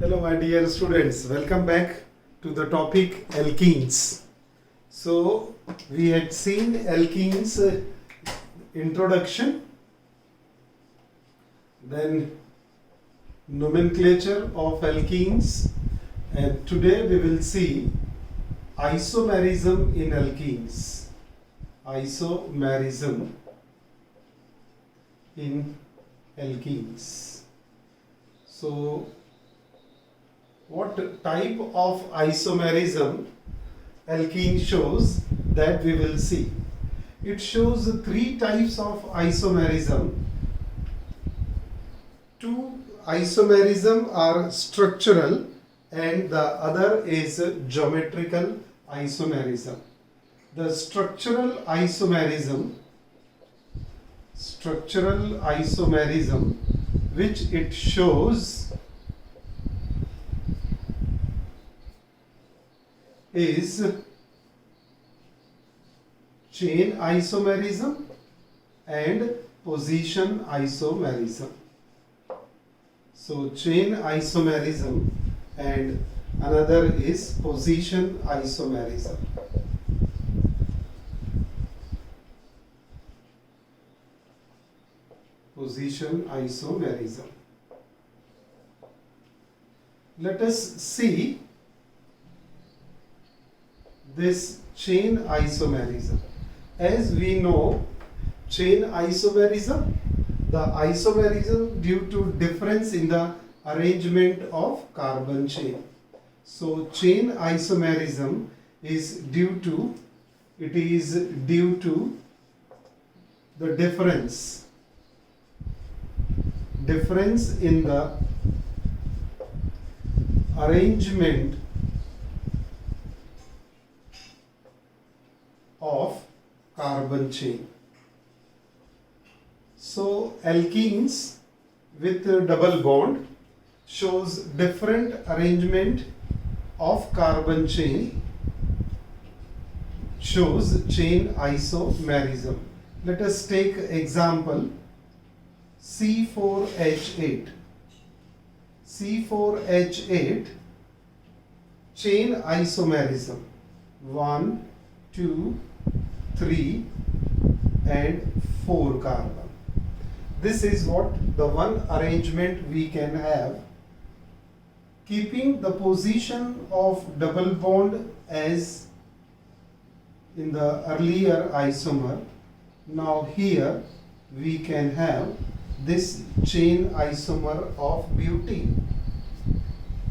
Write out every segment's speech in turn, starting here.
Hello my dear students, welcome back to the topic alkenes. So we had seen alkenes introduction, then nomenclature of alkenes, and today we will see isomerism in alkenes. Isomerism in alkenes. So what type of isomerism alkene shows, that we will see. It shows three types of isomerism. Two isomerism are structural and the other is geometrical isomerism. The structural isomerism which it shows is chain isomerism and position isomerism. So chain isomerism and another is position isomerism. Position isomerism. Let us see this chain isomerism. As we know, chain isomerism, the isomerism due to difference in the arrangement of carbon chain. So chain isomerism is due to the difference in the arrangement of carbon chain. So alkenes with a double bond shows different arrangement of carbon chain, shows chain isomerism. Let us take example C4H8. C4H8 chain isomerism 1, 2, 3 and 4 carbon. This is what the one arrangement we can have, keeping the position of double bond as in the earlier isomer. Now here we can have this chain isomer of butene.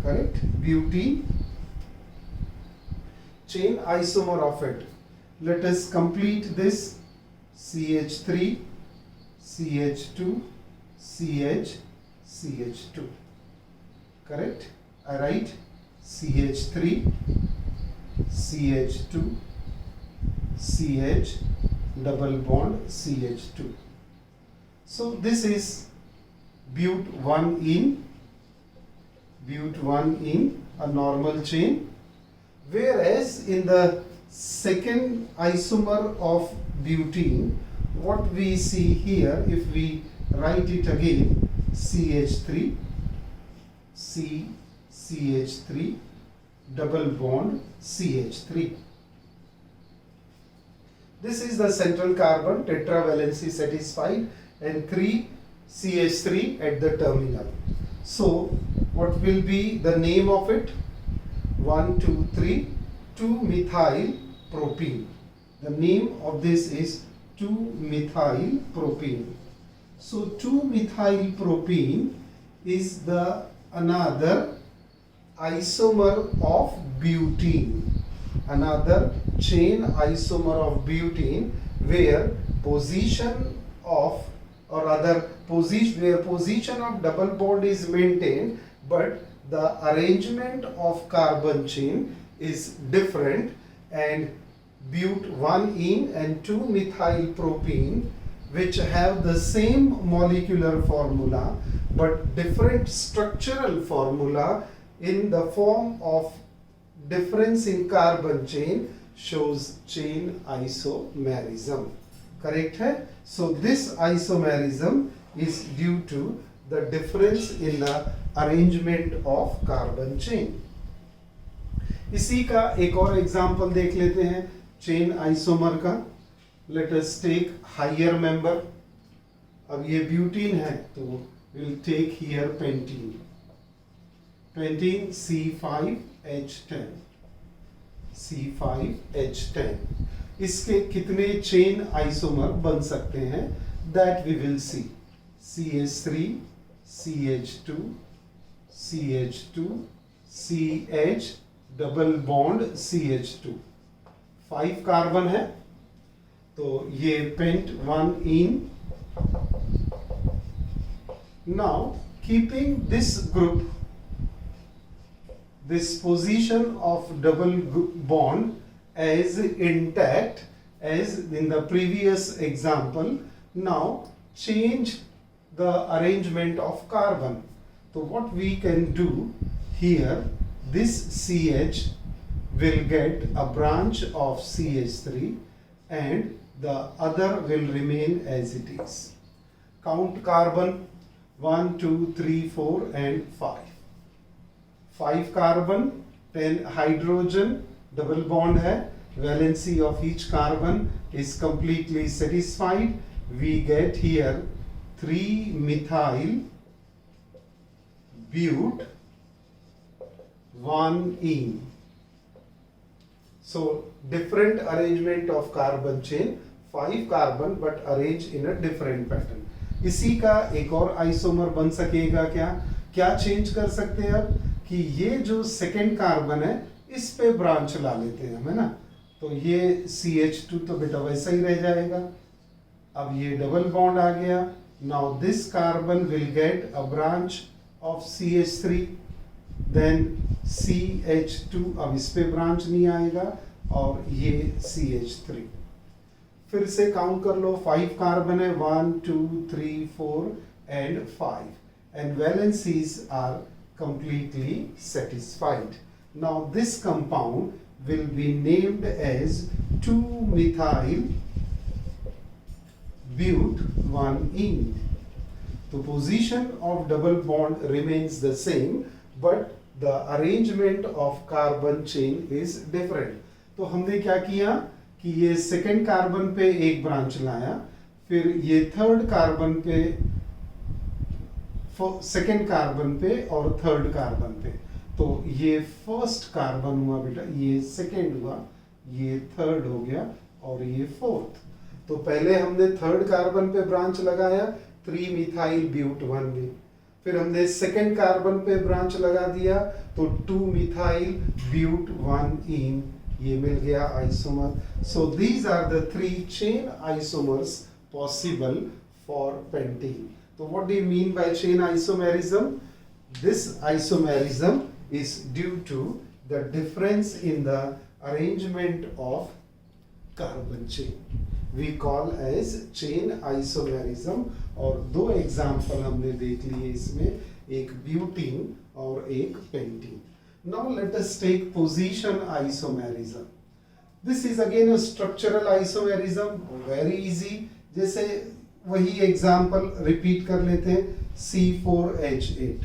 Correct? Butene, chain isomer of it. Let us complete this. CH3, CH2, CH, CH2. Correct? I write CH3, CH2, CH, double bond CH2. So this is but1 in a normal chain, whereas in the second isomer of butene, what we see here, if we write it again, CH3, CH3, double bond CH3. This is the central carbon, tetravalency satisfied, and 3 CH3 at the terminal. So what will be the name of it? 1, 2, 3, 2-methyl propene. The name of this is 2-methyl propene. So 2-methyl propene is the another isomer of butene, another chain isomer of butene, where position of position of double bond is maintained, but the arrangement of carbon chain is different, and but1 and 2-methyl propene, which have the same molecular formula but different structural formula in the form of difference in carbon chain, shows chain isomerism. Correct hai? So this isomerism is due to the difference in the arrangement of carbon chain. इसी का एक और example देख लेते हैं chain isomer का. Let us take higher member. अब ये ब्यूटीन है तो will take here pentene. Pentene C5H10. C5H10. इसके कितने चेन आइसोमर बन सकते हैं that we will see. CH3, CH2, CH2, CH, double bond CH2. 5 carbon है तो ये pent 1 ene. Now keeping this group, this position of double bond as intact as in the previous example, now change the arrangement of carbon. So what we can do here, this CH will get a branch of CH3 and the other will remain as it is. Count carbon 1, 2, 3, 4 and 5. 5 carbon, 10 hydrogen, double bond है, valency of each carbon is completely satisfied. We get here 3 methyl but 1 ene. So different arrangement of carbon chain, 5 carbon but arranged in a different pattern. इसी का एक और isomer बन सकेगा क्या change कर सकते हैं अब कि ये जो सेकेंड कार्बन है इस पे ब्रांच ला लेते हैं हम, है ना. तो ये CH2 तो बेटा वैसा ही रह जाएगा. अब ये डबल बॉन्ड आ गया. Now this carbon will get a branch of CH3, then CH2, अब इस पे ब्रांच नहीं आएगा, और ये CH3. फिर से काउंट कर लो. 5 कार्बन है, 1, 2, 3, 4 and 5, and valencies are completely satisfied. Now this compound will be named as 2-methyl but 1-ene. The position of double bond remains the same, but the arrangement of carbon chain is different. तो हमने क्या किया कि ये second carbon पे एक branch लाया, फिर ये थर्ड कार्बन पे, सेकेंड कार्बन पे और थर्ड कार्बन पे. तो ये फर्स्ट कार्बन हुआ बेटा, ये सेकेंड हुआ, ये थर्ड हो गया और ये फोर्थ. तो पहले हमने थर्ड कार्बन पे ब्रांच लगाया 3-methyl but 1-ene. फिर हमने सेकेंड कार्बन पे ब्रांच लगा दिया तो 2-methyl but 1-ene. ये मिल गया isomer. So these are the 3 chain isomers possible for pentene. So what do you mean by chain isomerism? This isomerism is due to the difference in the arrangement of carbon chain. We call as chain isomerism. और 2 example हमने देख लिए इसमें, एक butene और एक pentene. Now let us take position isomerism. This is again a structural isomerism, very easy. जैसे वही एग्जाम्पल रिपीट कर लेते हैं. C4H8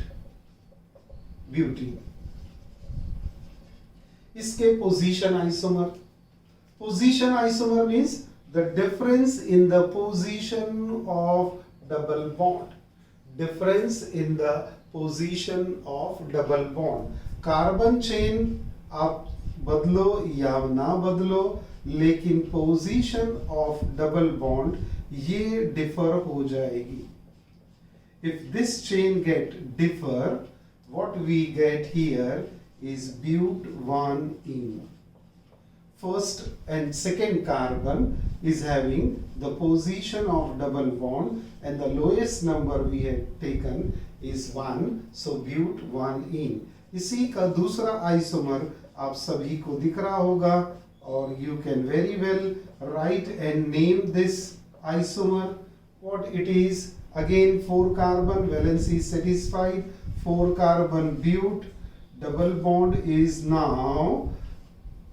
ब्यूटीन, इसके position isomer. Position isomer means the difference in the position of double bond. Difference in the position of double bond. Carbon chain आप बदलो या ना बदलो, लेकिन पोजीशन ऑफ डबल बॉन्ड ये डिफर हो जाएगी. If this chain get differ, what we get here is but 1-ene. First and second carbon is having the position of double bond and the lowest number we have taken is 1, so but 1-ene. इसी का दूसरा isomer आप सभी को दिख रहा होगा, और you can very well write and name this isomer. What it is? Again 4 carbon, valency satisfied, 4 carbon but, double bond is now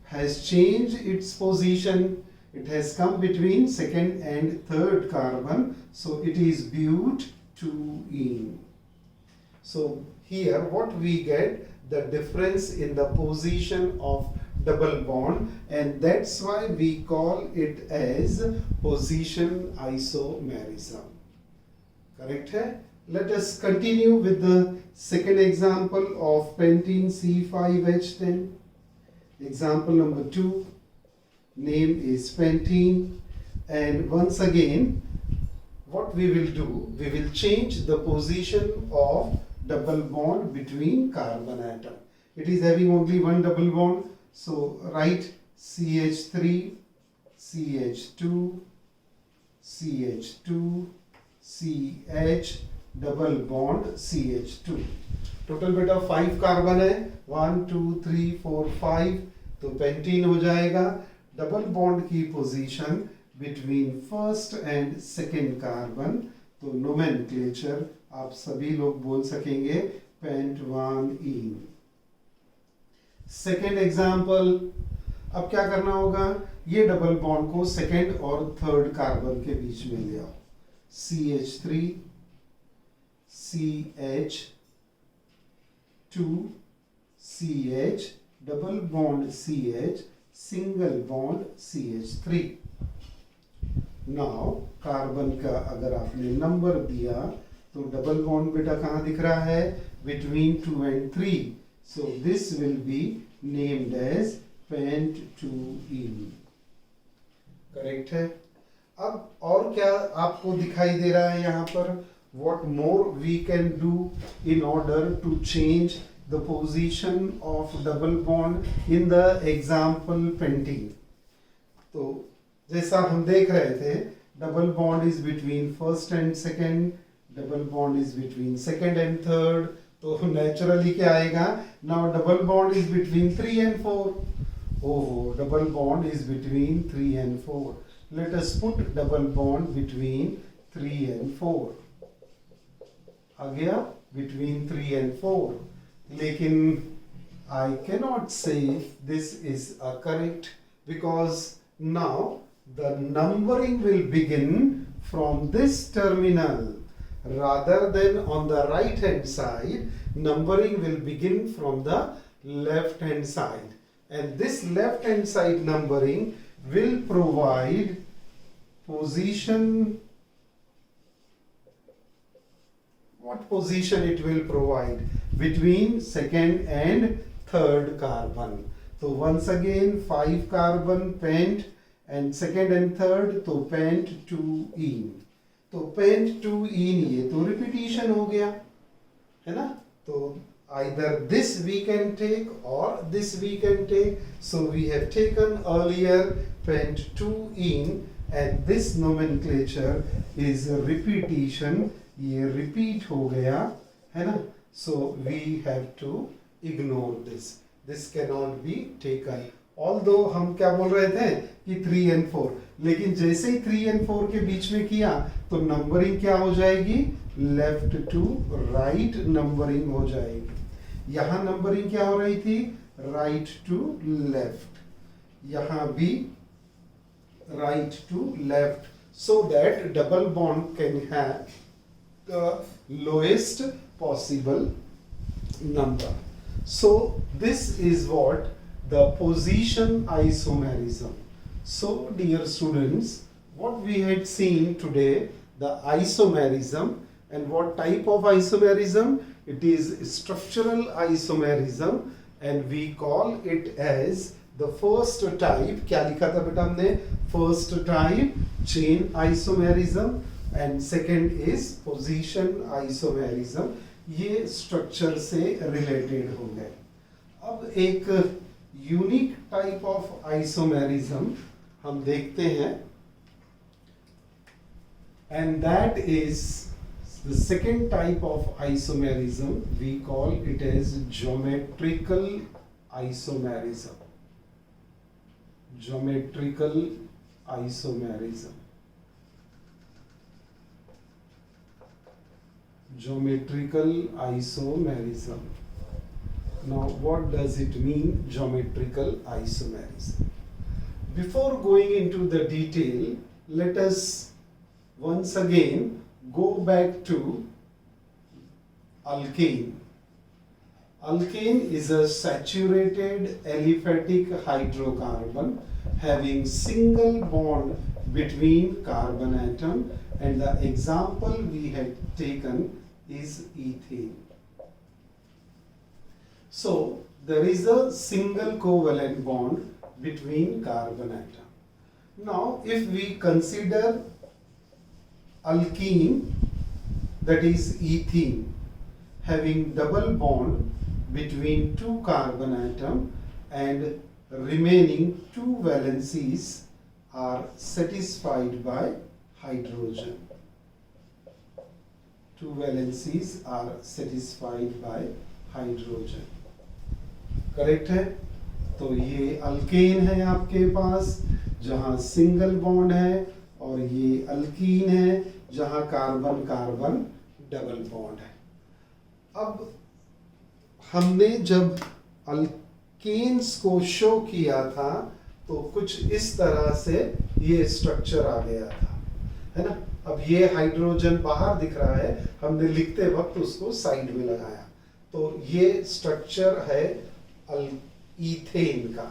has changed its position. It has come between second and third carbon, so it is but 2-ene. So here what we get, the difference in the position of double bond, and that's why we call it as position isomerism. Correct hai? Let us continue with the second example of pentene C5H10. Example number 2. Name is pentene, and once again what we will do, we will change the position of double bond between carbon atom. It is having only one double bond, so write CH3, CH2, CH2, CH, double bond CH2. Total बेटा 5 carbon है, 1 2 3 4 5, तो pentene हो जाएगा. Double bond की position between first and second carbon, तो nomenclature आप सभी लोग बोल सकेंगे पेंट1ईन. सेकेंड एग्जाम्पल, अब क्या करना होगा, ये डबल बॉन्ड को सेकेंड और थर्ड कार्बन के बीच में ले आओ. CH3, CH2, CH, double bond CH, single bond CH3. Now carbon का अगर आपने नंबर दिया तो डबल बॉन्ड बेटा कहाँ दिख रहा है, between 2 and 3. So this will be named as pent2ene. Correct है. अब और क्या आपको दिखाई दे रहा है यहाँ पर, what more we can do in order to change the position of double bond in the example pentene. तो जैसा हम देख रहे थे, double bond is between first and second, double bond is between second and third, तो naturally क्या आएगा, now double bond is between 3 and 4. ओहो, double bond is between 3 and 4. Let us put double bond between 3 and 4. आ गया between 3 and 4. लेकिन I cannot say this is a correct, because now the numbering will begin from this terminal rather than on the right hand side. Numbering will begin from the left hand side, and this left hand side numbering will provide position. What position it will provide between second and third carbon. So once again 5 carbon pent, and second and third तो pent2ene. तो pent2ene ये तो repetition हो गया है ना, तो either this we can take or this we can take. So we have taken earlier pent2ene, and this nomenclature is a repetition. ये repeat हो गया है ना, so we have to ignore this. This cannot be taken. Although हम क्या बोल रहे थे कि 3 and 4, लेकिन जैसे ही 3 and 4 के बीच में किया तो नंबरिंग क्या हो जाएगी, लेफ्ट टू राइट नंबरिंग हो जाएगी. यहाँ नंबरिंग क्या हो रही थी, राइट टू लेफ्ट, यहाँ भी right to left, so that double bond can have the lowest possible number. So this is what the position isomerism. So dear students, what we had seen today, the isomerism, and what type of isomerism, it is structural isomerism, and we call it as the first type. क्या लिखा था बेटा हमने, first type chain isomerism, and second is position isomerism. ये structure से related हो गए. अब एक यूनिक टाइप ऑफ आइसोमेरिज्म हम देखते हैं, and that is the second type of isomerism. We call it as geometrical isomerism. Geometrical isomerism. Geometrical isomerism. Now what does it mean, geometrical isomerism? Before going into the detail, let us once again go back to alkane. Alkane is a saturated aliphatic hydrocarbon having single bond between carbon atom, and the example we had taken is ethane. So there is a single covalent bond between carbon atom. Now if we consider alkene, that is ethene, having double bond between two carbon atom and remaining two valencies are satisfied by hydrogen. Two valencies are satisfied by hydrogen. Correct है? तो ये alkane है आपके पास जहां single bond है, और ये alkyne है जहां कार्बन कार्बन डबल बॉन्ड है. अब हमने जब अल्केन्स को शो किया था तो कुछ इस तरह से ये स्ट्रक्चर आ गया था, है ना. अब ये हाइड्रोजन बाहर दिख रहा है, हमने लिखते वक्त उसको साइड में लगाया, तो ये स्ट्रक्चर है ईथेन का.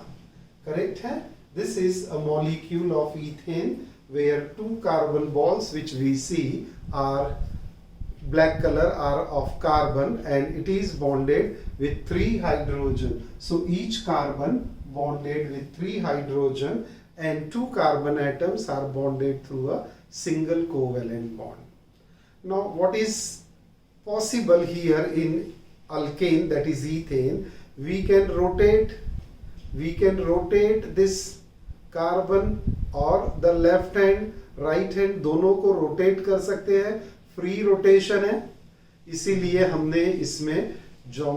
करेक्ट है? This is a molecule of ethane where two carbon balls which we see are black color are of carbon and it is bonded with 3 hydrogen. So each carbon bonded with 3 hydrogen and 2 carbon atoms are bonded through a single covalent bond. Now what is possible here in alkane, that is ethane, we can rotate this carbon और the left hand right hand दोनों को rotate कर सकते हैं. Free rotation है, इसीलिए हमने इसमें जो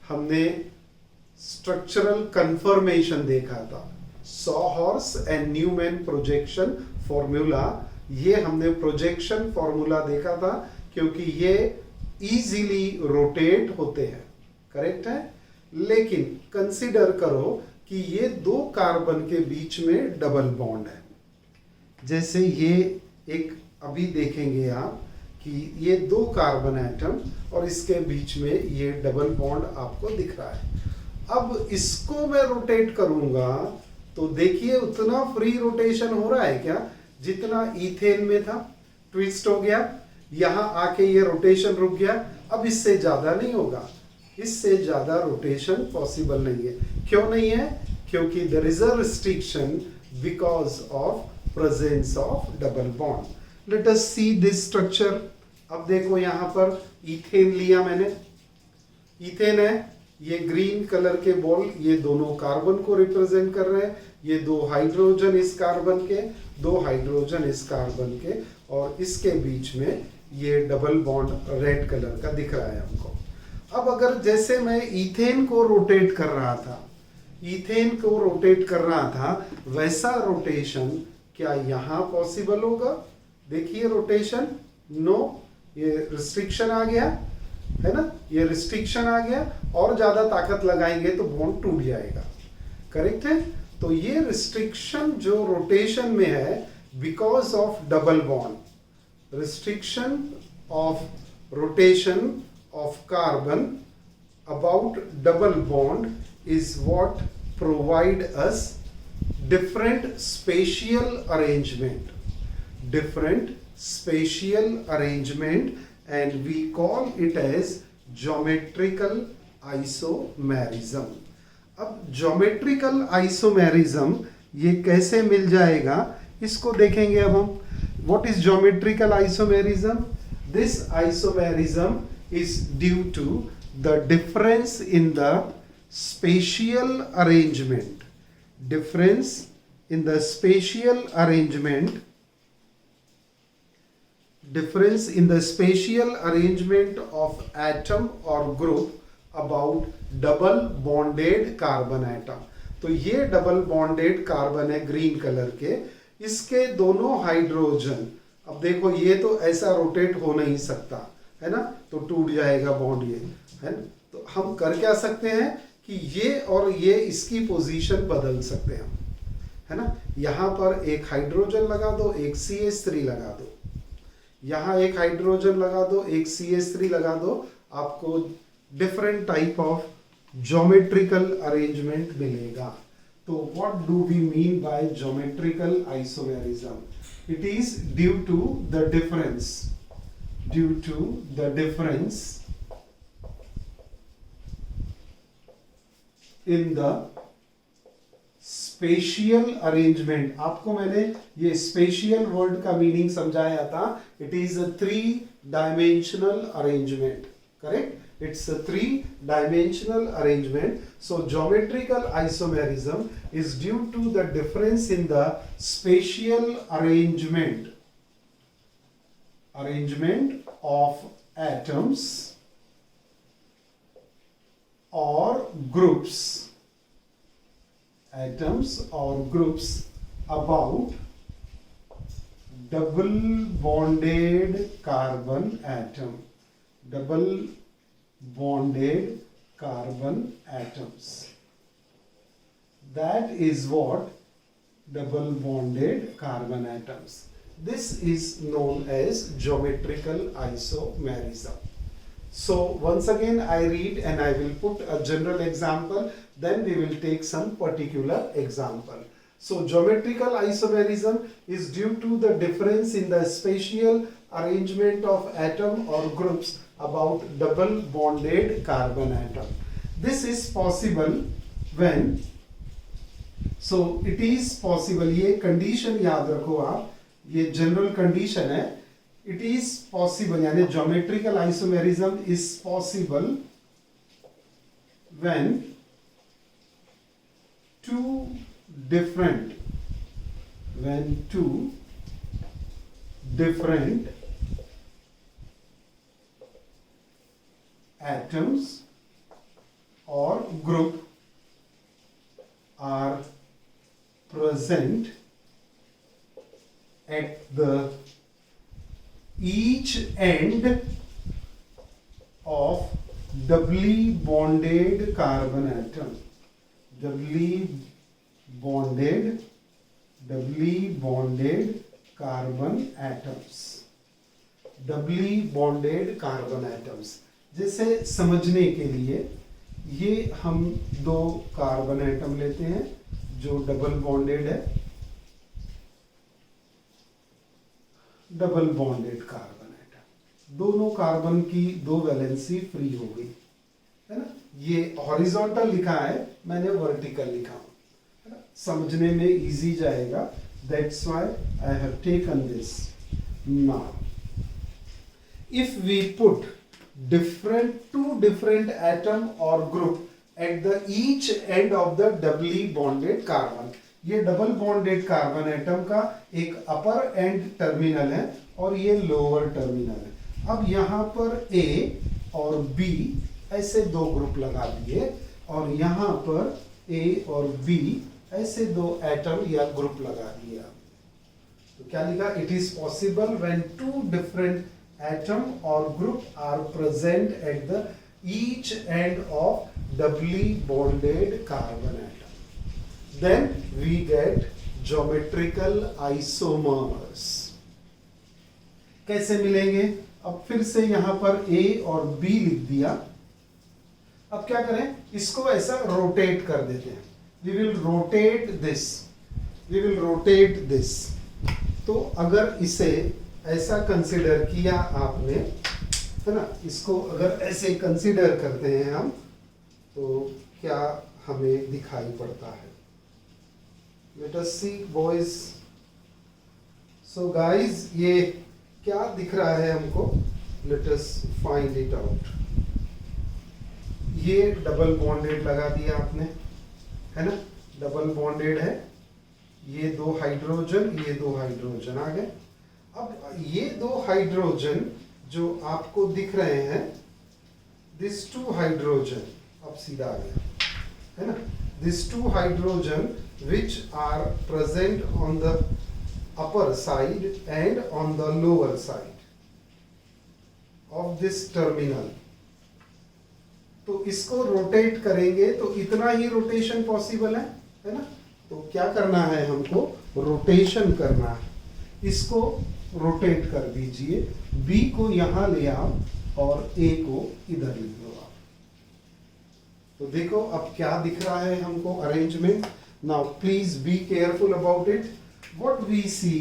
हमने स्ट्रक्चरल कंफर्मेशन देखा था, सॉहॉर्स एंड न्यूमैन प्रोजेक्शन फॉर्मूला, ये हमने प्रोजेक्शन फॉर्मूला देखा था क्योंकि ये इजीली रोटेट होते हैं. करेक्ट है? लेकिन कंसिडर करो कि ये दो कार्बन के बीच में डबल बॉन्ड है. जैसे ये एक अभी देखेंगे आप कि ये दो कार्बन एटम और इसके बीच में ये डबल बॉन्ड आपको दिख रहा है. अब इसको मैं रोटेट करूंगा तो देखिए उतना फ्री रोटेशन हो रहा है क्या जितना ईथेन में था. ट्विस्ट हो गया, यहां आके ये रोटेशन रुक गया. अब इससे ज्यादा नहीं होगा, इससे ज्यादा रोटेशन पॉसिबल नहीं है. क्यों नहीं है? क्योंकि there is a restriction because of presence of double bond. Let us see this structure. अब देखो यहां पर ईथेन लिया मैंने, ईथेन है, ये ग्रीन कलर के बॉल ये दोनों कार्बन को रिप्रेजेंट कर रहे हैं. ये 2 हाइड्रोजन इस कार्बन के, 2 हाइड्रोजन इस कार्बन के, और इसके बीच में ये डबल बॉन्ड रेड कलर का दिख रहा है हमको. अब अगर जैसे मैं ईथेन को रोटेट कर रहा था, ईथेन को रोटेट कर रहा था, वैसा रोटेशन क्या यहां पॉसिबल होगा? देखिए रोटेशन, नो, ये रिस्ट्रिक्शन आ गया है ना, ये रिस्ट्रिक्शन आ गया. और ज्यादा ताकत लगाएंगे तो बॉन्ड टूट जाएगा. करेक्ट है? तो ये रिस्ट्रिक्शन जो रोटेशन में है because of double bond, restriction of rotation of carbon about double bond is what provide us different spatial arrangement, and we call it as geometrical isomerism. अब geometrical isomerism ये कैसे मिल जाएगा इसको देखेंगे अब हम. What is geometrical isomerism? This isomerism is due to the difference in the spatial arrangement. Difference in the spatial arrangement. Difference in the spatial arrangement of atom or group about double bonded carbon atom. तो ये double bonded carbon है green colour के, इसके दोनों hydrogen. अब देखो ये तो ऐसा रोटेट हो नहीं सकता है ना, तो टूट जाएगा बॉन्ड ये, है ना. तो हम कर क्या सकते हैं कि ये और ये इसकी पोजीशन बदल सकते हैं, है ना. यहां पर एक हाइड्रोजन लगा दो, एक CH3 लगा दो, यहां एक हाइड्रोजन लगा दो, एक CH3 लगा दो. आपको different type of geometrical arrangement मिलेगा। तो what do we mean by geometrical isomerism? It is due to the difference in the spatial arrangement. आपको मैंने ये स्पेशियल वर्ड का मीनिंग समझाया था। It is a 3-dimensional arrangement, correct? It's a 3-dimensional arrangement. So geometrical isomerism is due to the difference in the spatial arrangement of atoms or groups about double bonded carbon atoms. That is what double bonded carbon atoms. This is known as geometrical isomerism. So once again I read and I will put a general example, then we will take some particular example. So geometrical isomerism is due to the difference in the spatial arrangement of atom or groups about double bonded carbon atom. This is possible when, so it is possible, ये condition याद रखो आप, ये general condition है। It is possible, यानी geometrical isomerism is possible when two different atoms or group are present at the each end of doubly bonded carbon atom. Doubly bonded carbon atoms. Doubly bonded carbon atoms. जैसे समझने के लिए ये हम दो carbon atom लेते हैं जो डबल बॉन्डेड है, डबल बॉन्डेड कार्बन एटम, दोनों कार्बन की दो वैलेंसी फ्री हो गई, है ना? ये हॉरिजॉन्टल लिखा है, मैंने वर्टिकल लिखा हूं, है ना? समझने में इजी जाएगा, that's why I have taken this. Now if we put two different atom or group at the each end of the doubly bonded carbon, ये डबल बॉन्डेड कार्बन एटम का एक अपर एंड टर्मिनल है और ये lower terminal है। अब यहाँ पर A और B ऐसे दो ग्रुप लगा दिए और यहाँ पर A और B ऐसे दो एटम या ग्रुप लगा दिया। तो क्या लिखा? It is possible when two different atom और group are present at the each end of doubly bonded carbon atom, then we get geometrical isomers. कैसे मिलेंगे? अब फिर से यहां पर A और B लिख दिया। अब क्या करें? इसको ऐसा रोटेट कर देते हैं। We will rotate this. तो अगर इसे ऐसा कंसिडर किया आपने, है ना, इसको अगर ऐसे कंसिडर करते हैं हम, तो क्या हमें दिखाई पड़ता है? Let us see boys. So guys, ये क्या दिख रहा है हमको? Let us find it out. ये डबल बॉन्डेड लगा दिया आपने, है ना? डबल बॉन्डेड है, ये दो हाइड्रोजन आ गए। अब ये दो हाइड्रोजन जो आपको दिख रहे हैं, दिस टू हाइड्रोजन, अब सीधा आ गया, है ना? These two hydrogen which are present on the upper side and on the lower side of this terminal. तो इसको रोटेट करेंगे तो इतना ही रोटेशन पॉसिबल है ना? तो क्या करना है हमको? रोटेशन करना है। इसको रोटेट कर दीजिए, B को यहाँ ले आओ और ए को इधर लिख लो आप। तो देखो अब क्या दिख रहा है हमको arrangement. Now please be careful about it. What we see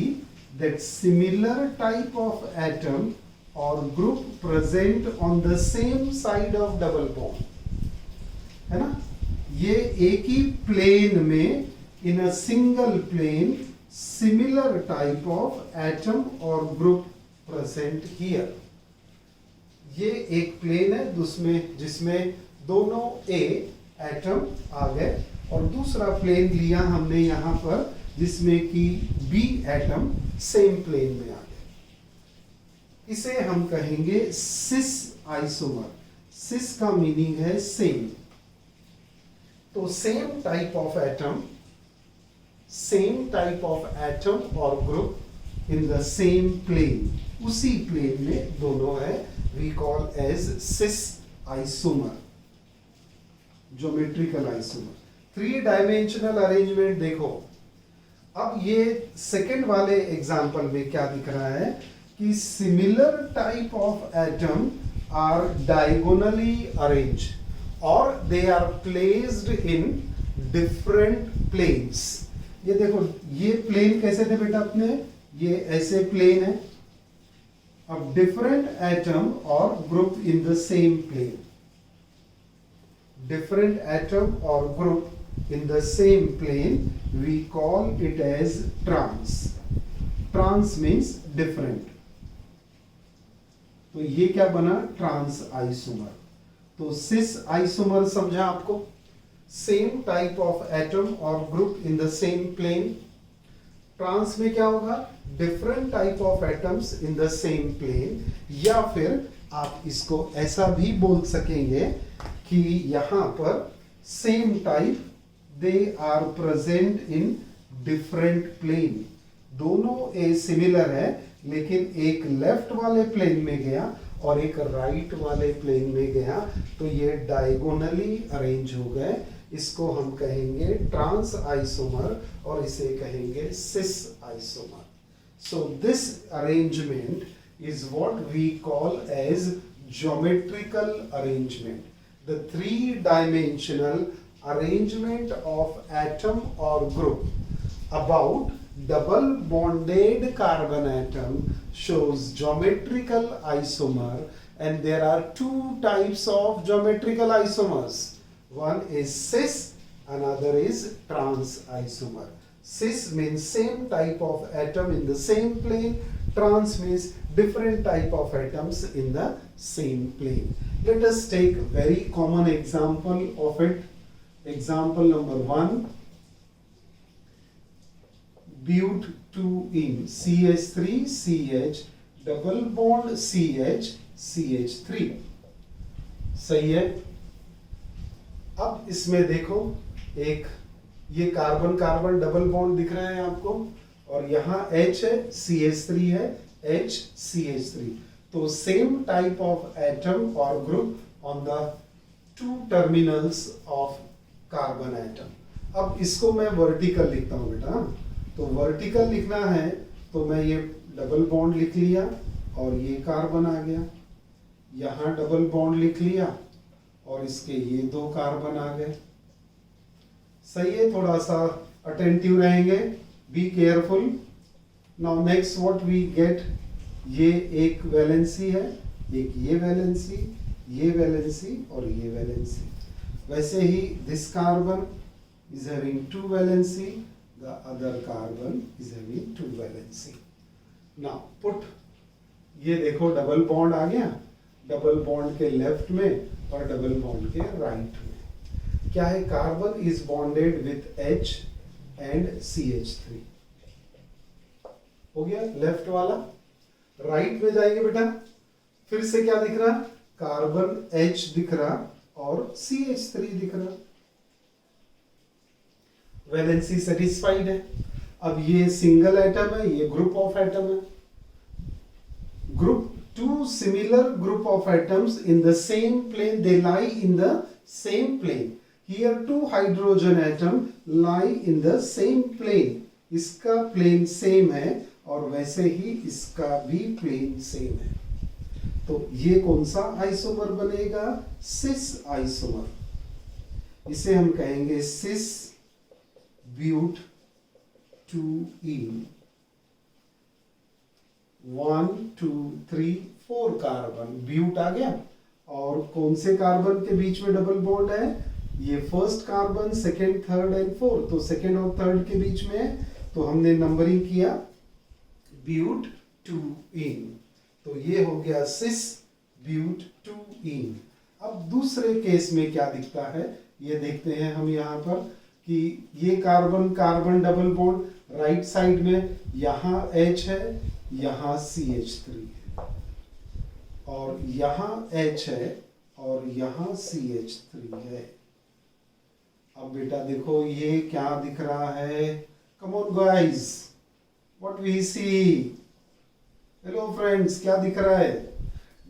that similar type of atom और group present on the same side of double bond, है ना। ये एक ही प्लेन में, in a single plane, similar type of atom और group present here. ये एक प्लेन है जिसमें दोनों ए एटम आ गए, और दूसरा प्लेन लिया हमने यहां पर जिसमें कि बी एटम सेम प्लेन में आ गए। इसे हम कहेंगे सिस आइसोमर। सिस का मीनिंग है सेम। तो सेम टाइप ऑफ एटम और group in the same plane, उसी प्लेन में दोनों है, we call as cis isomer, geometrical isomer. 3 dimensional arrangement देखो। अब ये सेकंड वाले एग्जांपल में क्या दिख रहा है कि similar type of atom are diagonally arrange और they are placed in different planes. ये देखो, ये प्लेन कैसे थे बेटा अपने, ये ऐसे प्लेन है। अब डिफरेंट एटम और group in the same plane, different atom or group in the same plane, we call it as trans. Trans means different. तो ये क्या बना, ट्रांस आइसोमर। तो सिस आइसोमर समझा आपको, सेम टाइप ऑफ एटम और group in the same plane. Trans में क्या होगा, different type of atoms in the same plane, या फिर आप इसको ऐसा भी बोल सकेंगे कि यहां पर same type, they are present in different plane. दोनों ए सिमिलर है, लेकिन एक लेफ्ट वाले प्लेन में गया और एक राइट वाले प्लेन में गया, तो ये डायगोनली अरेंज हो गए। इसको हम कहेंगे ट्रांस आइसोमर और इसे कहेंगे cis isomer. So this arrangement is what we call as geometrical arrangement. The 3-dimensional arrangement of atom or group about double bonded carbon atom shows geometrical isomer, and there are 2 types of geometrical isomers. One is cis, another is trans isomer. Cis means same type of atom in the same plane. Trans means different type of atoms in the same plane. Let us take a very common example of it. Example number 1. But 2-ene CH3 CH double bond CH CH3। सही है। अब इसमें देखो, एक ये carbon carbon double bond दिख रहा है आपको, और यहाँ H है, CH3 है, H CH3। तो सेम टाइप ऑफ एटम और group on the 2 terminals of carbon atom. अब इसको मैं वर्टिकल लिखता हूं बेटा। तो वर्टिकल लिखना है तो मैं ये डबल बॉन्ड लिख लिया और ये कार्बन आ गया, यहाँ डबल बॉन्ड लिख लिया और इसके ये 2 कार्बन आ गए। सही है, थोड़ा सा अटेंटिव रहेंगे, be careful. Now next what we get, ये एक वैलेंसी है, एक ये वैलेंसी और ये वैलेंसी। वैसे ही this carbon is having 2 valency, the other carbon is having 2 valency. Now put, ये देखो डबल बॉन्ड आ गया, डबल बॉन्ड के लेफ्ट में और डबल बॉन्ड के राइट में क्या है, carbon is bonded with H and CH3। हो गया लेफ्ट वाला। राइट में जाएंगे बेटा, फिर से क्या दिख रहा, कार्बन H दिख रहा और CH3 दिख रहा। वैलेंसी सेटिस्फाइड है। अब ये सिंगल एटम है, ये ग्रुप ऑफ एटम है। Group 2 similar group of atoms in the same plane, they lie in the same plane. Here 2 hydrogen atom lie in the same plane. इसका plane same है और वैसे ही इसका भी प्लेन सेम है। तो ये कौन सा आइसोमर बनेगा? Cis isomer. इसे हम कहेंगे सिस ब्यूट 2ene। 1 2 3 4 कार्बन, ब्यूट आ गया। और कौन से कार्बन के बीच में डबल बॉन्ड है? ये first carbon, second, third and fourth. तो सेकेंड और थर्ड के बीच में है, तो हमने नंबरिंग किया ब्यूट 2ene। तो ये हो गया सिस ब्यूट 2ene। अब दूसरे केस में क्या दिखता है ये देखते हैं हम यहाँ पर कि ये carbon carbon double bond right side में, यहाँ H है, यहाँ CH3 है, और यहाँ H है और यहाँ CH3 है। अब बेटा देखो ये क्या दिख रहा है? Come on guys, what we see? Hello friends, क्या दिख रहा है?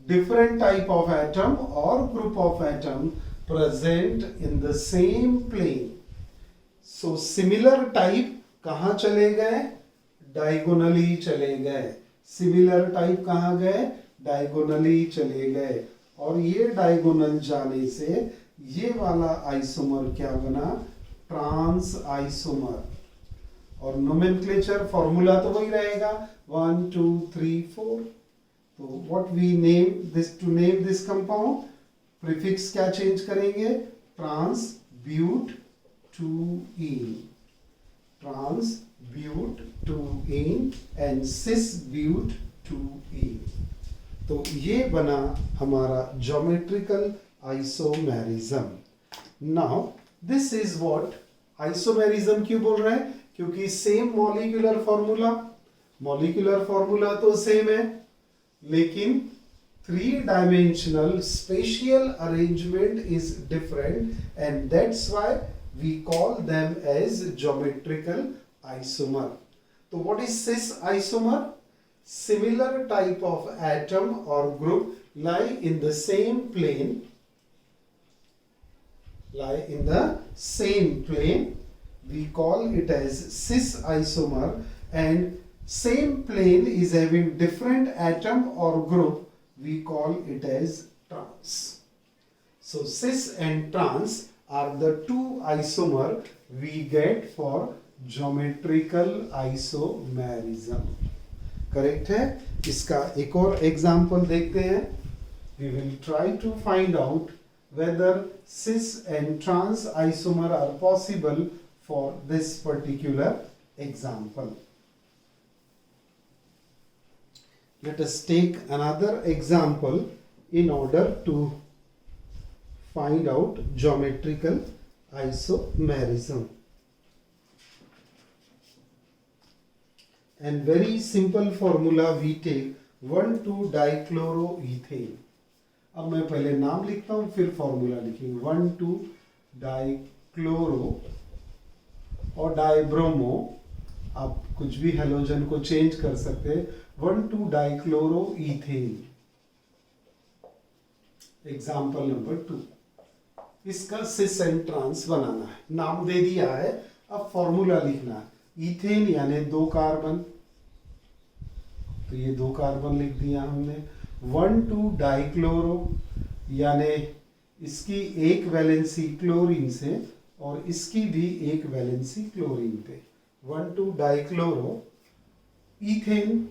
डिफरेंट टाइप ऑफ एटम और group of atom present in the same plane. So similar type कहां चले गए? डायगोनली चले गए। सिमिलर टाइप कहां गए? डायगोनली चले गए। और ये डायगोनल जाने से ये वाला आइसोमर क्या बना? Trans isomer. और नोमेनक्लेचर फॉर्मूला तो वही रहेगा 1 2 3 4। तो what we name this, to name this compound, prefix क्या चेंज करेंगे? Trans but 2ene, trans but 2ene and cis but 2ene। तो ये बना हमारा geometrical isomerism. Now this is what isomerism क्यों बोल रहे हैं? क्योंकि same molecular formula, molecular formula तो सेम है, लेकिन 3 dimensional spatial arrangement is different and that's why we call them as geometrical isomer. So what is cis isomer? Similar type of atom or group lie in the same plane, we call it as cis isomer, and same plane is having different atom or group, we call it as trans. So cis and trans are the two isomer we get for geometrical isomerism. Correct है? इसका एक और example देखते हैं। We will try to find out whether cis and trans isomer are possible for this particular example. Let us take another example in order to find out geometrical isomerism. And very simple formula we take 1,2-dichloroethane. अब मैं पहले नाम लिखता हूं फिर formula लिखेंगे। 1,2-डाइक्लोरो और dibromo, आप कुछ भी हेलोजन को चेंज कर सकते हैं। 1,2-डाइक्लोरोईथेन, एग्जाम्पल नंबर 2। इसका सिस एंड ट्रांस बनाना है, नाम दे दिया है, अब फॉर्मूला लिखना है। इथेन यानी 2 कार्बन, तो ये 2 कार्बन लिख दिया हमने। 1,2-डाइक्लोरो यानी इसकी एक वैलेंसी क्लोरीन से और इसकी भी एक वैलेंसी क्लोरीन पे। 1,2-डाइक्लोरो इथेन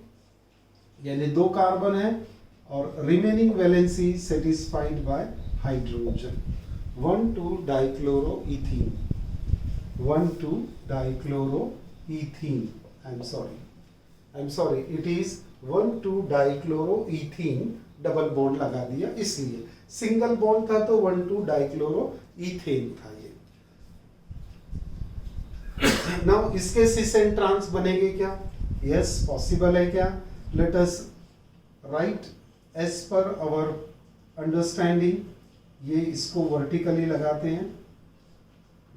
यानी 2 कार्बन है और remaining valency satisfied by hydrogen. One two dichloroethene, one two dichloroethene, I am sorry, it is one two dichloroethene, double bond लगा दिया इसलिए। सिंगल बॉन्ड था तो 1,2-डाइक्लोरोईथेन था ये। नाउ इसके सिस एंड ट्रांस बनेंगे क्या? यस, पॉसिबल है क्या? Let us write as per our understanding. ये इसको वर्टिकली लगाते हैं,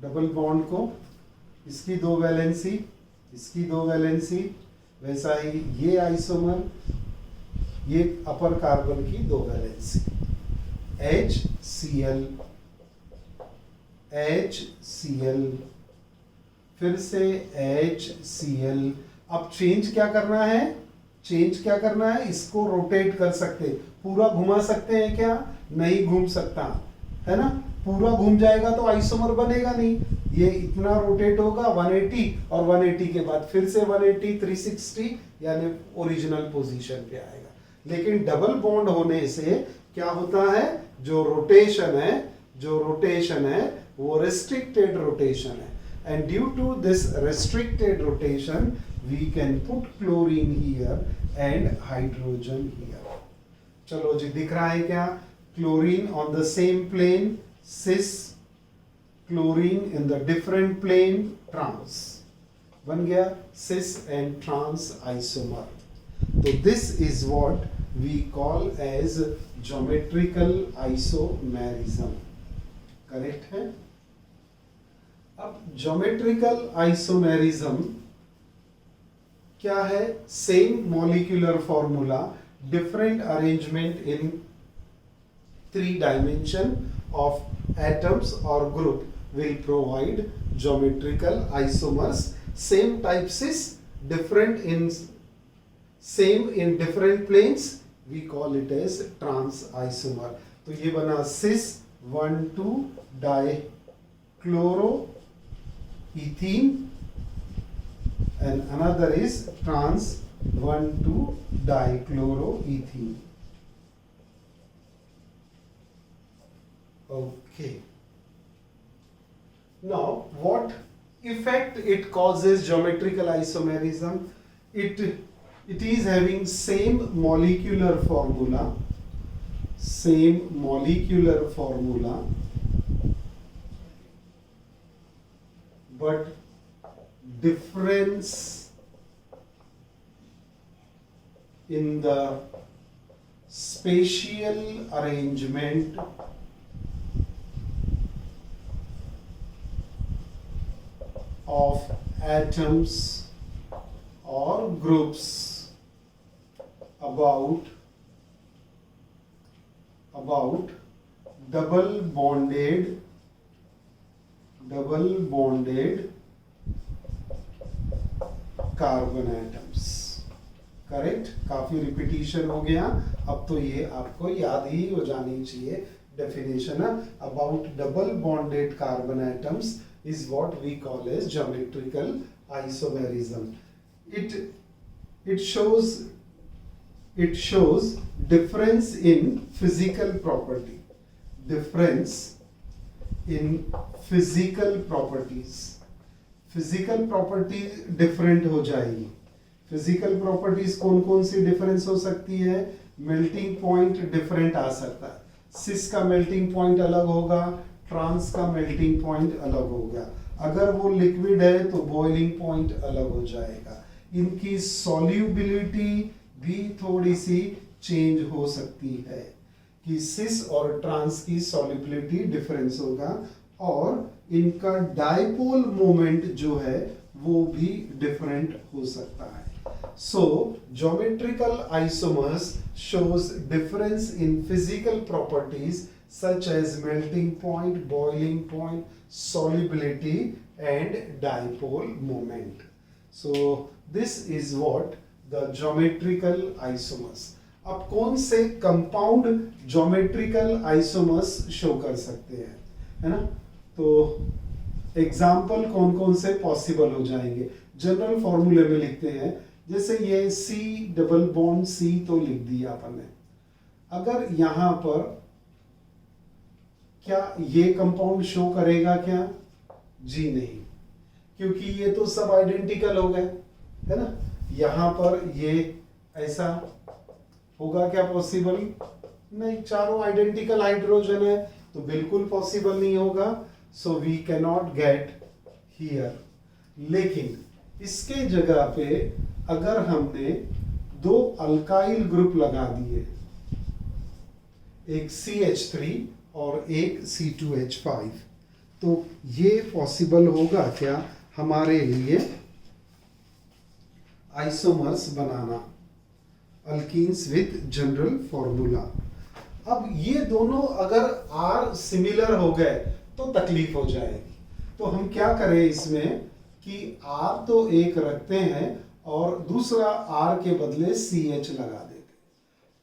डबल बॉन्ड को, इसकी 2 वैलेंसी, इसकी 2 वैलेंसी, वैसा ही ये आइसोमर, ये अपर कार्बन की 2 वैलेंसी, HCl, HCl, फिर से HCl। अब चेंज क्या करना है? चेंज क्या करना है, इसको रोटेट कर सकते, पूरा घुमा सकते हैं क्या, नहीं घूम सकता है ना, पूरा घूम जाएगा तो आइसोमर बनेगा नहीं, ये इतना रोटेट होगा 180 और 180 के बाद फिर से 180 360 यानी ओरिजिनल पोजीशन पे आएगा। लेकिन डबल बॉन्ड होने से क्या होता है, जो रोटेशन है वो रेस्ट्रिक्टेड रोटेशन है, and due to this restricted rotation we can put chlorine here and hydrogen here। चलो जी, दिख रहा है क्या, chlorine on the same plane cis, chlorine in the different plane trans, बन गया cis and trans isomer। तो this is what we call as geometrical isomerism, correct है। अब ज्योमेट्रिकल आइसोमेरिज्म क्या है, same molecular formula, different arrangement in 3 dimension of atoms और group will provide geometrical isomers, same type cis, different in same in different planes, we call it as trans isomer. तो ये बना cis 1,2 dichloro ethene and another is trans 1,2 dichloroethene। Okay, now what effect it causes geometrical isomerism, it is having same molecular formula but difference in the spatial arrangement of atoms or groups about double bonded carbon atoms. Correct, काफी repetition हो गया, अब तो ये आपको याद ही हो जानी चाहिए definition. About double bonded carbon atoms is what we call as geometrical isomerism. it shows difference in physical property, physical properties different हो जाएगी। फिजिकल प्रॉपर्टीज कौन कौन सी डिफरेंस हो सकती है, मेल्टिंग पॉइंट डिफरेंट आ सकता है, सिस का मेल्टिंग पॉइंट अलग होगा, ट्रांस का मेल्टिंग पॉइंट अलग होगा, अगर वो लिक्विड है तो बॉइलिंग पॉइंट अलग हो जाएगा, इनकी सॉल्युबिलिटी भी थोड़ी सी चेंज हो सकती है कि सिस और ट्रांस की सॉल्युबिलिटी डिफरेंस होगा, और इनका डाइपोल मोमेंट जो है वो भी डिफरेंट हो सकता है। So geometrical isomers shows difference in physical properties such as melting point, boiling point, solubility and dipole moment. So this is what the geometrical isomers। अब कौन से कंपाउंड ज्योमेट्रिकल आइसोमर्स शो कर सकते हैं, है ना। तो एग्जाम्पल कौन कौन से पॉसिबल हो जाएंगे, जनरल फॉर्मूले में लिखते हैं, जैसे ये C डबल बॉन्ड C तो लिख दिया अपन ने, अगर यहां पर क्या ये कंपाउंड शो करेगा क्या, जी नहीं, क्योंकि ये तो सब आइडेंटिकल हो गए, है ना। यहां पर ये ऐसा होगा क्या पॉसिबल, नहीं, चारों आइडेंटिकल हाइड्रोजन है तो बिल्कुल पॉसिबल नहीं होगा, so we can not get here. लेकिन इसके जगह पे अगर हमने दो अल्काइल ग्रुप लगा दिए, एक CH3 और एक C2H5, तो ये पॉसिबल होगा क्या हमारे लिए isomers banana, alkenes with general formula. अब ये दोनों अगर R सिमिलर हो गए तो तकलीफ हो जाएगी, तो हम क्या करें इसमें कि R तो एक रखते हैं और दूसरा R के बदले CH लगा देते।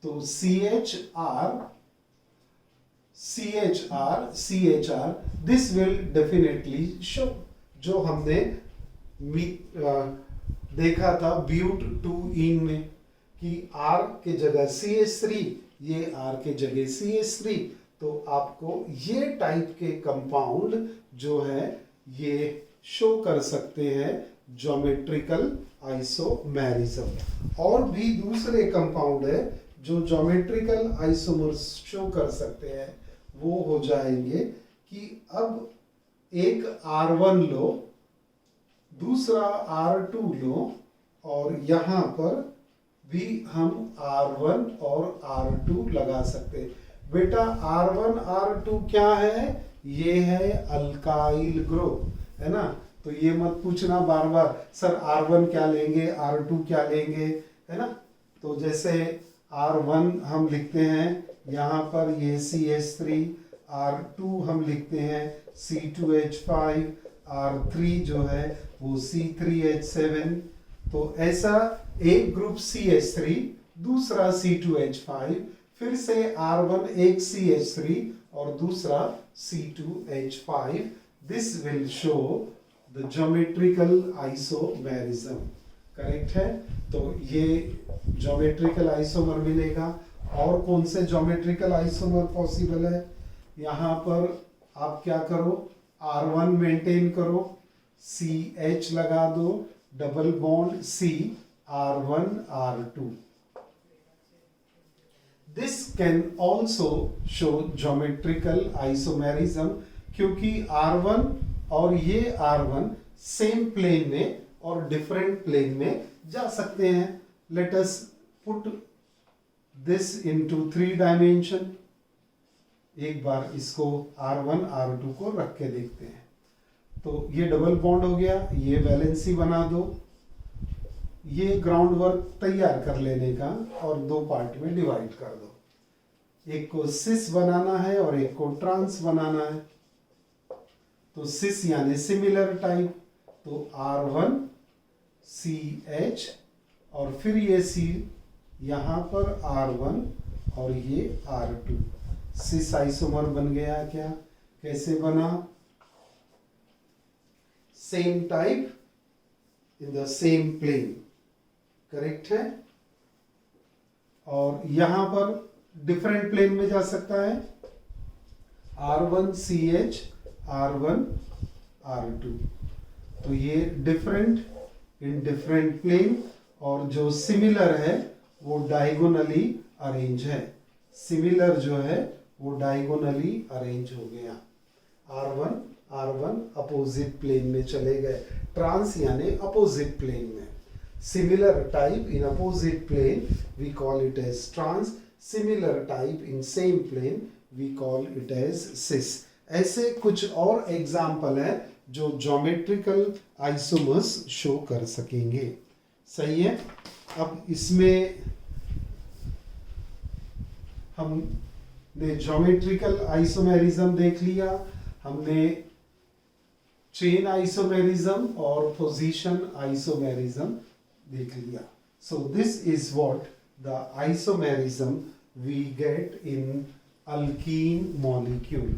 तो CHR, this will definitely show। जो हमने देखा था ब्यूट 2ene में कि R के जगह CH3, ये R के जगह CH3, तो आपको ये टाइप के कंपाउंड जो है ये शो कर सकते हैं ज्योमेट्रिकल आइसोमेरिज्म। और भी दूसरे कंपाउंड है जो ज्योमेट्रिकल आइसोमर्स शो कर सकते हैं, वो हो जाएंगे कि अब एक R1 लो, दूसरा R2 लो, और यहाँ पर भी हम R1 और R2 लगा सकते हैं। बेटा R1 R2 क्या है? ये है अल्काइल ग्रुप, है ना। तो ये मत पूछना बार बार सर R1 क्या लेंगे, R2 क्या लेंगे, है ना। तो जैसे R1 हम लिखते हैं यहाँ पर ये CH3, R2 हम लिखते हैं C2H5, R3 जो है वो C3H7। तो ऐसा एक ग्रुप CH3, दूसरा C2H5, फिर से R1 एक CH3 और दूसरा C2H5। This will show the geometrical isomerism। Correct है। तो ये ज्योमेट्रिकल आइसोमर मिलेगा। और कौन से ज्योमेट्रिकल आइसोमर पॉसिबल है? यहाँ पर आप क्या करो, R1 मेंटेन करो, CH लगा दो, double bond C, R1 R2। This can also show geometrical isomerism क्योंकि R1 और ये R1 सेम प्लेन में और डिफरेंट प्लेन में जा सकते हैं। Let us put this into 3 dimension। एक बार इसको R1 R2 को रख के देखते हैं। तो ये डबल बॉन्ड हो गया, ये वैलेंसी बना दो, ये ग्राउंड वर्क तैयार कर लेने का और 2 पार्ट में डिवाइड कर दो। एक को सिस बनाना है और एक को ट्रांस बनाना है। तो सिस यानी सिमिलर टाइप, तो R1 CH और फिर ये C यहाँ पर R1 और ये R2। सिस आइसोमर बन गया क्या? कैसे बना? Same type in the same plane. Correct है। और यहां पर डिफरेंट प्लेन में जा सकता है, R1 CH, R1 R2। तो ये डिफरेंट इन डिफरेंट प्लेन, और जो सिमिलर है वो डायगोनली अरेंज है। सिमिलर जो है वो डायगोनली अरेंज हो गया। R1 R1 अपोजिट प्लेन में चले गए। ट्रांस यानी अपोजिट प्लेन में। Similar type in opposite plane we call it as trans. Similar type in same plane we call it as cis. ऐसे कुछ और एग्जाम्पल है जो ज्योमेट्रिकल आइसोमर्स शो कर सकेंगे। सही है। अब इसमें हमने ज्योमेट्रिकल आइसोमेरिज्म देख लिया, हमने चेन आइसोमेरिज्म और पोजीशन आइसोमेरिज्म देख लिया। So this is what the isomerism we get in alkene molecule.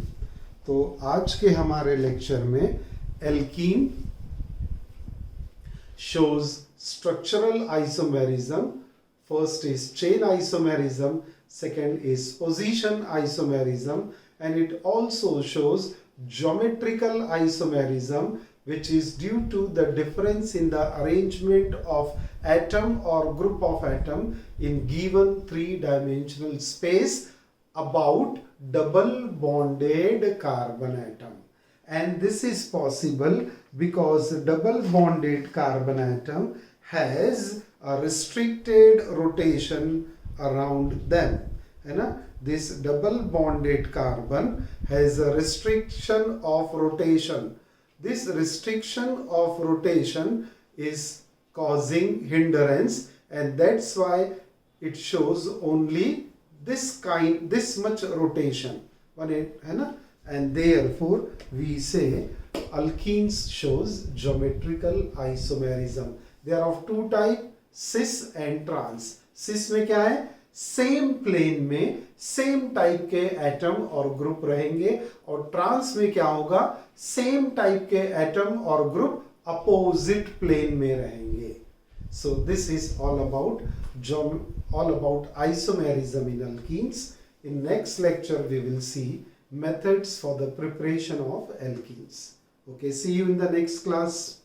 तो आज के हमारे लेक्चर में alkene shows structural isomerism. First is chain isomerism, second is position isomerism, and it also shows geometrical isomerism, which is due to the difference in the arrangement of atom or group of atom in given 3-dimensional space about double bonded carbon atom. And this is possible because double bonded carbon atom has a restricted rotation around them, है ना। This double bonded carbon has a restriction of rotation. This restriction of rotation is causing hindrance, and that's why it shows only this much rotation, है ना। And therefore we say alkenes shows geometrical isomerism. They are of two type, cis and trans. Cis में क्या है, same plane में same type के atom और group रहेंगे, और ट्रांस में क्या होगा, सेम टाइप के एटम और ग्रुप अपोजिट प्लेन में रहेंगे। So this is all about isomerism in alkenes. In next lecture we will see methods for the preparation of alkenes. Okay, see you in the next class.